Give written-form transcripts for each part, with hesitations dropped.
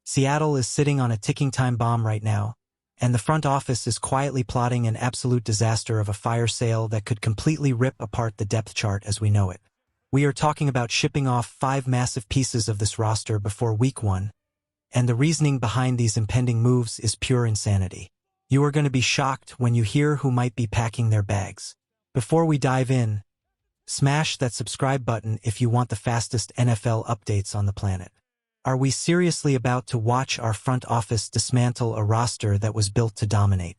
Seattle is sitting on a ticking time bomb right now, and the front office is quietly plotting an absolute disaster of a fire sale that could completely rip apart the depth chart as we know it. We are talking about shipping off 5 massive pieces of this roster before week 1, and the reasoning behind these impending moves is pure insanity. You are going to be shocked when you hear who might be packing their bags. Before we dive in, smash that subscribe button if you want the fastest NFL updates on the planet. Are we seriously about to watch our front office dismantle a roster that was built to dominate?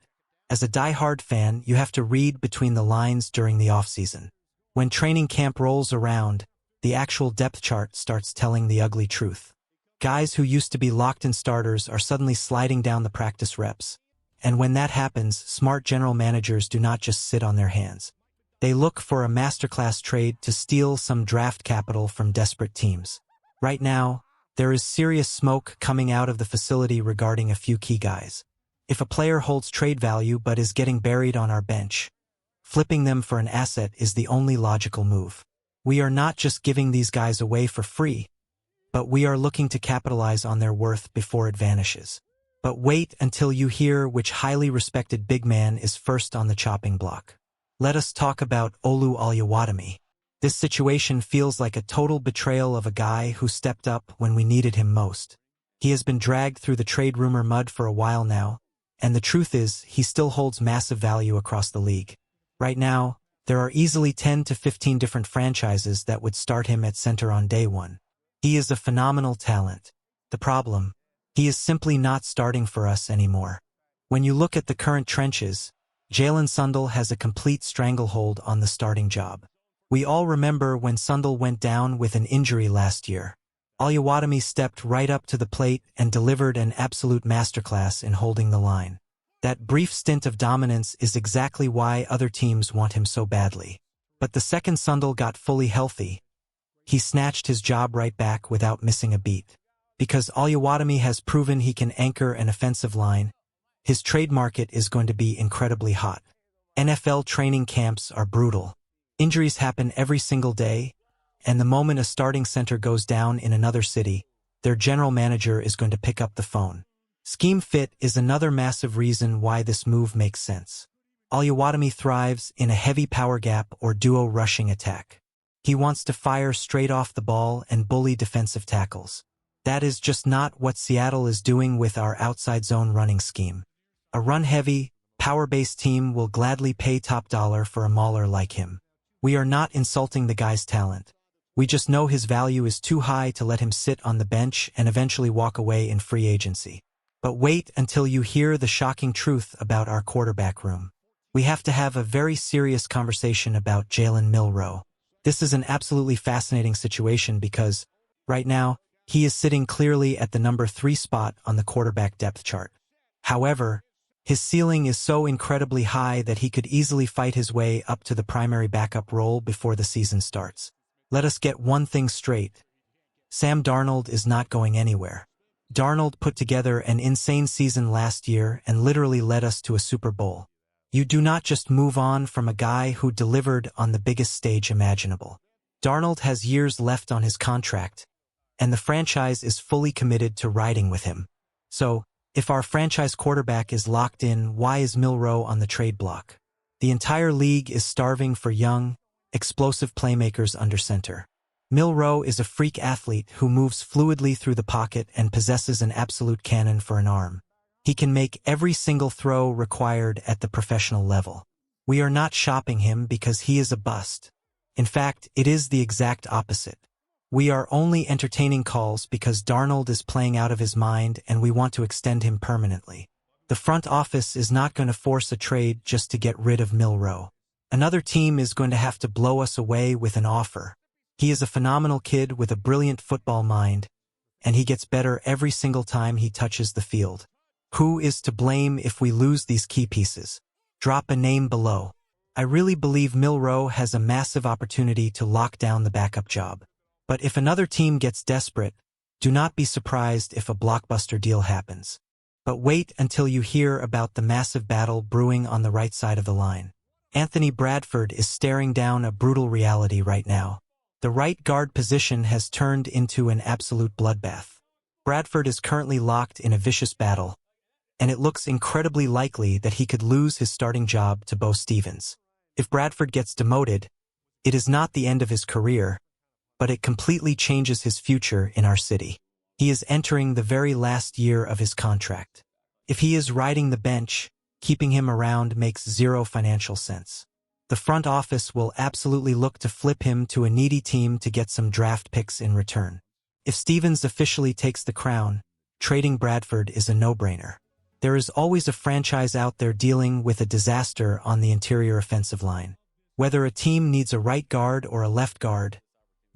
As a die-hard fan, you have to read between the lines during the offseason. When training camp rolls around, the actual depth chart starts telling the ugly truth. Guys who used to be locked-in starters are suddenly sliding down the practice reps. And when that happens, smart general managers do not just sit on their hands. They look for a masterclass trade to steal some draft capital from desperate teams. Right now, there is serious smoke coming out of the facility regarding a few key guys. If a player holds trade value but is getting buried on our bench, flipping them for an asset is the only logical move. We are not just giving these guys away for free, but we are looking to capitalize on their worth before it vanishes. But wait until you hear which highly respected big man is first on the chopping block. Let us talk about Olu Oluwatimi. This situation feels like a total betrayal of a guy who stepped up when we needed him most. He has been dragged through the trade rumor mud for a while now, and the truth is, he still holds massive value across the league. Right now, there are easily 10 to 15 different franchises that would start him at center on day 1. He is a phenomenal talent. The problem? He is simply not starting for us anymore. When you look at the current trenches, Jalen has a complete stranglehold on the starting job. We all remember when Sundell went down with an injury last year. Oluwatimi stepped right up to the plate and delivered an absolute masterclass in holding the line. That brief stint of dominance is exactly why other teams want him so badly. But the second Sundell got fully healthy, he snatched his job right back without missing a beat. Because Oluwatimi has proven he can anchor an offensive line, his trade market is going to be incredibly hot. NFL training camps are brutal. Injuries happen every single day, and the moment a starting center goes down in another city, their general manager is going to pick up the phone. Scheme fit is another massive reason why this move makes sense. Oluwatimi thrives in a heavy power gap or duo rushing attack. He wants to fire straight off the ball and bully defensive tackles. That is just not what Seattle is doing with our outside zone running scheme. A run-heavy, power-based team will gladly pay top dollar for a mauler like him. We are not insulting the guy's talent. We just know his value is too high to let him sit on the bench and eventually walk away in free agency. But wait until you hear the shocking truth about our quarterback room. We have to have a very serious conversation about Jaylen Milroe. This is an absolutely fascinating situation because, right now, he is sitting clearly at the number 3 spot on the quarterback depth chart. However, his ceiling is so incredibly high that he could easily fight his way up to the primary backup role before the season starts. Let us get one thing straight. Sam Darnold is not going anywhere. Darnold put together an insane season last year and literally led us to a Super Bowl. You do not just move on from a guy who delivered on the biggest stage imaginable. Darnold has years left on his contract, and the franchise is fully committed to riding with him. So, if our franchise quarterback is locked in, why is Milroe on the trade block? The entire league is starving for young, explosive playmakers under center. Milroe is a freak athlete who moves fluidly through the pocket and possesses an absolute cannon for an arm. He can make every single throw required at the professional level. We are not shopping him because he is a bust. In fact, it is the exact opposite. We are only entertaining calls because Darnold is playing out of his mind and we want to extend him permanently. The front office is not going to force a trade just to get rid of Milroe. Another team is going to have to blow us away with an offer. He is a phenomenal kid with a brilliant football mind, and he gets better every single time he touches the field. Who is to blame if we lose these key pieces? Drop a name below. I really believe Milroe has a massive opportunity to lock down the backup job. But if another team gets desperate, do not be surprised if a blockbuster deal happens. But wait until you hear about the massive battle brewing on the right side of the line. Anthony Bradford is staring down a brutal reality right now. The right guard position has turned into an absolute bloodbath. Bradford is currently locked in a vicious battle, and it looks incredibly likely that he could lose his starting job to Bo Stevens. If Bradford gets demoted, it is not the end of his career, but it completely changes his future in our city. He is entering the very last year of his contract. If he is riding the bench, keeping him around makes zero financial sense. The front office will absolutely look to flip him to a needy team to get some draft picks in return. If Stevens officially takes the crown, trading Bradford is a no-brainer. There is always a franchise out there dealing with a disaster on the interior offensive line. Whether a team needs a right guard or a left guard,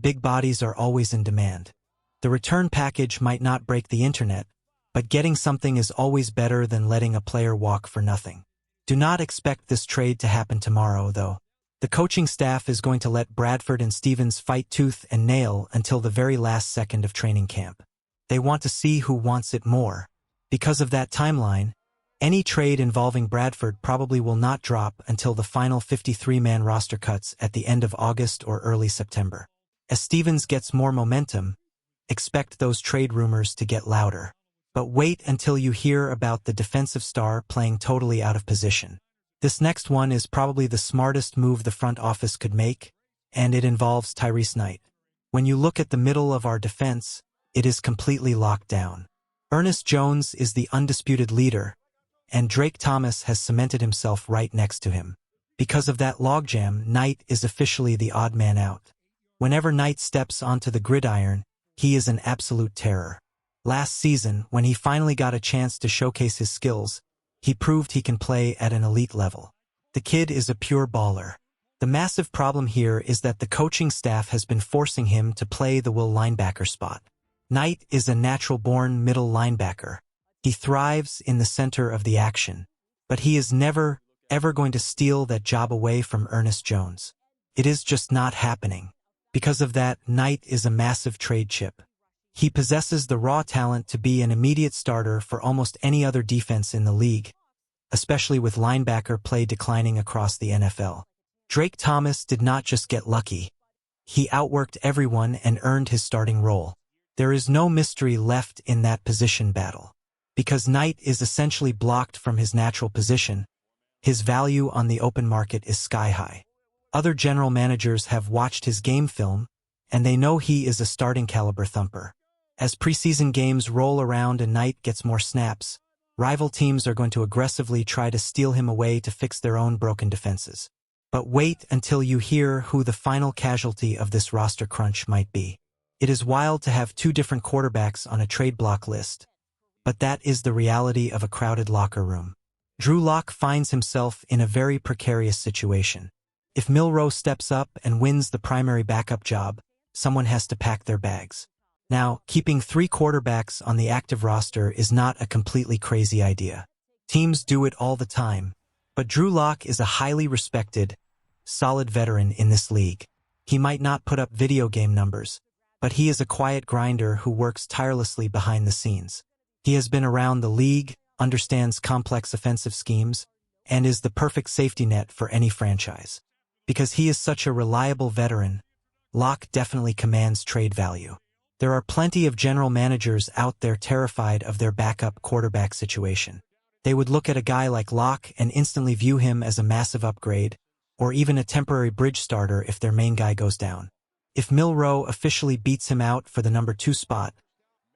big bodies are always in demand. The return package might not break the internet, but getting something is always better than letting a player walk for nothing. Do not expect this trade to happen tomorrow, though. The coaching staff is going to let Bradford and Stevens fight tooth and nail until the very last second of training camp. They want to see who wants it more. Because of that timeline, any trade involving Bradford probably will not drop until the final 53-man roster cuts at the end of August or early September. As Stevens gets more momentum, expect those trade rumors to get louder. But wait until you hear about the defensive star playing totally out of position. This next one is probably the smartest move the front office could make, and it involves Tyrese Knight. When you look at the middle of our defense, it is completely locked down. Ernest Jones is the undisputed leader, and Drake Thomas has cemented himself right next to him. Because of that logjam, Knight is officially the odd man out. Whenever Knight steps onto the gridiron, he is an absolute terror. Last season, when he finally got a chance to showcase his skills, he proved he can play at an elite level. The kid is a pure baller. The massive problem here is that the coaching staff has been forcing him to play the will linebacker spot. Knight is a natural-born middle linebacker. He thrives in the center of the action, but he is never, ever going to steal that job away from Ernest Jones. It is just not happening. Because of that, Knight is a massive trade chip. He possesses the raw talent to be an immediate starter for almost any other defense in the league, especially with linebacker play declining across the NFL. Drake Thomas did not just get lucky. He outworked everyone and earned his starting role. There is no mystery left in that position battle. Because Knight is essentially blocked from his natural position, his value on the open market is sky-high. Other general managers have watched his game film, and they know he is a starting caliber thumper. As preseason games roll around and Knight gets more snaps, rival teams are going to aggressively try to steal him away to fix their own broken defenses. But wait until you hear who the final casualty of this roster crunch might be. It is wild to have two different quarterbacks on a trade block list, but that is the reality of a crowded locker room. Drew Lock finds himself in a very precarious situation. If Milroe steps up and wins the primary backup job, someone has to pack their bags. Now, keeping 3 quarterbacks on the active roster is not a completely crazy idea. Teams do it all the time, but Drew Lock is a highly respected, solid veteran in this league. He might not put up video game numbers, but he is a quiet grinder who works tirelessly behind the scenes. He has been around the league, understands complex offensive schemes, and is the perfect safety net for any franchise. Because he is such a reliable veteran, Lock definitely commands trade value. There are plenty of general managers out there terrified of their backup quarterback situation. They would look at a guy like Lock and instantly view him as a massive upgrade, or even a temporary bridge starter if their main guy goes down. If Milroe officially beats him out for the number 2 spot,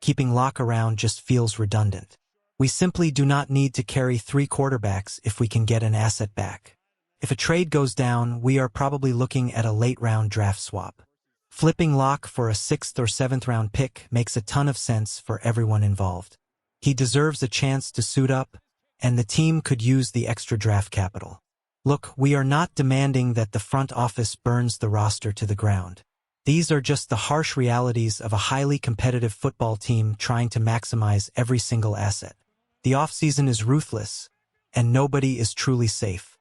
keeping Lock around just feels redundant. We simply do not need to carry 3 quarterbacks if we can get an asset back. If a trade goes down, we are probably looking at a late-round draft swap. Flipping Lock for a 6th or 7th round pick makes a ton of sense for everyone involved. He deserves a chance to suit up, and the team could use the extra draft capital. Look, we are not demanding that the front office burns the roster to the ground. These are just the harsh realities of a highly competitive football team trying to maximize every single asset. The offseason is ruthless, and nobody is truly safe.